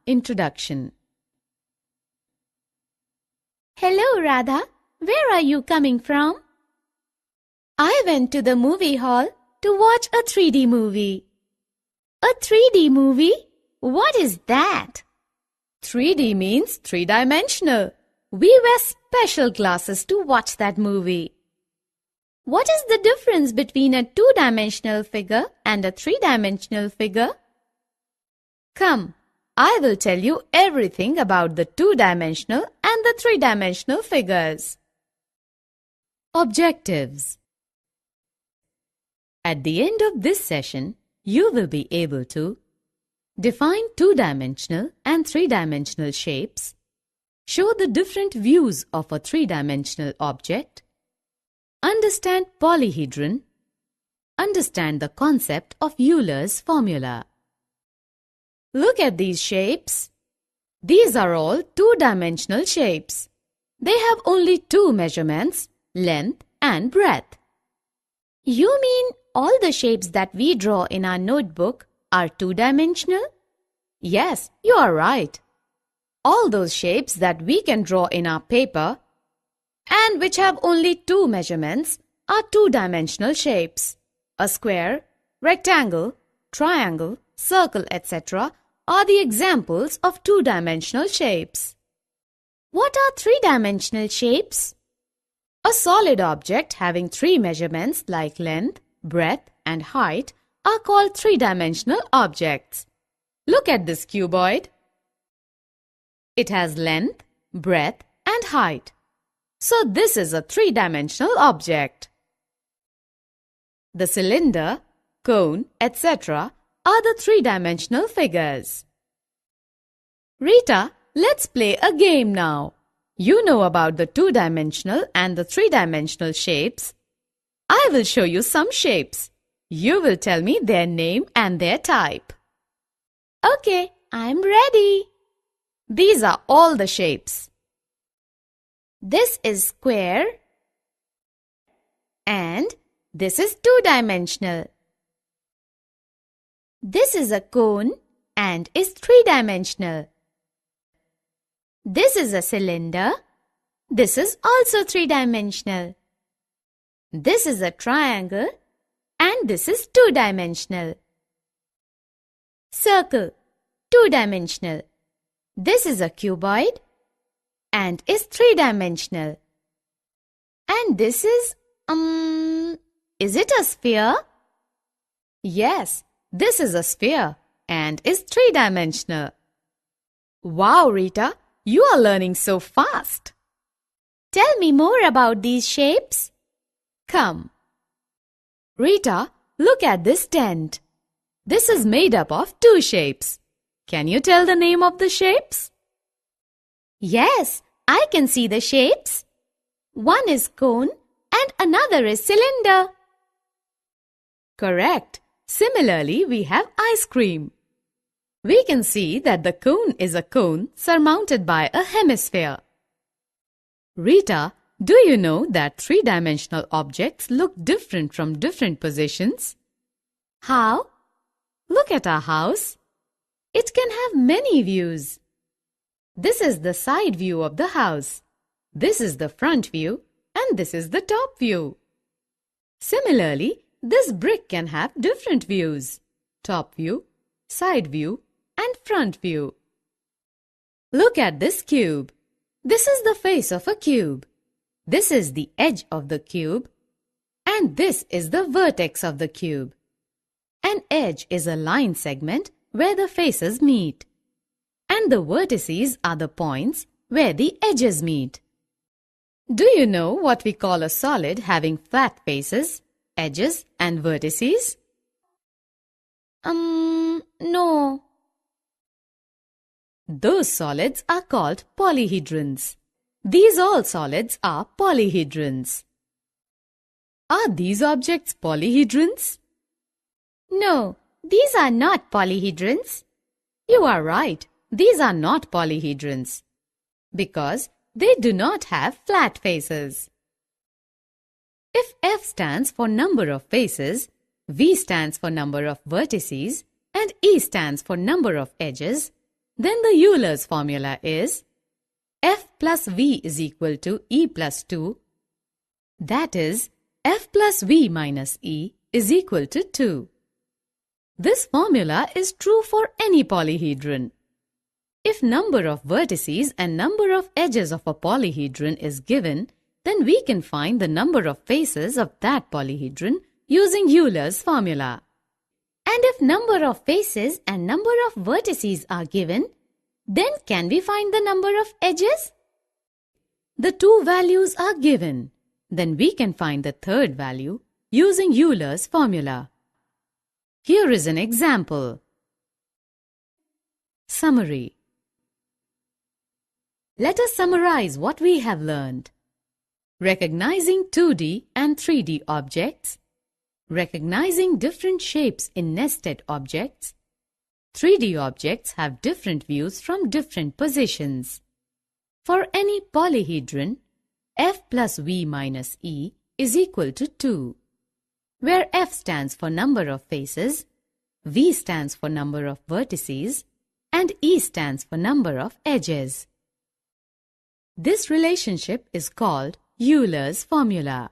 Introduction. Hello, Radha. Where are you coming from? I went to the movie hall to watch a 3D movie. A 3D movie? What is that? 3D means three-dimensional. We wear special glasses to watch that movie. What is the difference between a two-dimensional figure and a three-dimensional figure? Come, I will tell you everything about the two-dimensional and the three-dimensional figures. Objectives. At the end of this session, you will be able to define two-dimensional and three-dimensional shapes, show the different views of a three-dimensional object, understand polyhedron, understand the concept of Euler's formula. Look at these shapes. These are all two-dimensional shapes. They have only two measurements, length and breadth. You mean all the shapes that we draw in our notebook are two-dimensional? Yes, you are right. All those shapes that we can draw in our paper and which have only two measurements are two-dimensional shapes. A square, rectangle, triangle, circle, etc. are the examples of two-dimensional shapes. What are three-dimensional shapes? A solid object having three measurements like length, breadth and height are called three-dimensional objects. Look at this cuboid. It has length, breadth and height. So this is a three-dimensional object. The cylinder, cone, etc. are the three-dimensional figures. Rita, let's play a game now. You know about the two-dimensional and the three-dimensional shapes. I will show you some shapes. You will tell me their name and their type. Okay, I'm ready. These are all the shapes. This is square and this is two-dimensional. This is a cone and is three-dimensional. This is a cylinder. This is also three-dimensional. This is a triangle and this is two-dimensional. Circle, two-dimensional. This is a cuboid and is three-dimensional. And this is it a sphere? Yes, this is a sphere and is three-dimensional. Wow, Rita, you are learning so fast. Tell me more about these shapes. Come. Rita, look at this tent. This is made up of two shapes. Can you tell the name of the shapes? Yes, I can see the shapes. One is cone and another is cylinder. Correct. Similarly, we have ice cream. We can see that the cone is a cone surmounted by a hemisphere. Rita, do you know that three-dimensional objects look different from different positions? How? Look at our house. It can have many views. This is the side view of the house. This is the front view and this is the top view. Similarly, this brick can have different views: top view, side view and front view. Look at this cube. This is the face of a cube. This is the edge of the cube and this is the vertex of the cube. An edge is a line segment where the faces meet, and the vertices are the points where the edges meet. Do you know what we call a solid having flat faces, edges and vertices? No. Those solids are called polyhedrons. These all solids are polyhedrons. Are these objects polyhedrons? No, these are not polyhedrons. You are right, these are not polyhedrons because they do not have flat faces. If F stands for number of faces, V stands for number of vertices, and E stands for number of edges, then the Euler's formula is F plus V is equal to E plus 2. That is, F plus V minus E is equal to 2. This formula is true for any polyhedron. If number of vertices and number of edges of a polyhedron is given, then we can find the number of faces of that polyhedron using Euler's formula. And if number of faces and number of vertices are given, then can we find the number of edges? The two values are given. Then we can find the third value using Euler's formula. Here is an example. Summary. Let us summarize what we have learned. Recognizing 2D and 3D objects. Recognizing different shapes in nested objects. 3D objects have different views from different positions. For any polyhedron, F plus V minus E is equal to 2, where F stands for number of faces, V stands for number of vertices, and E stands for number of edges. This relationship is called Euler's formula.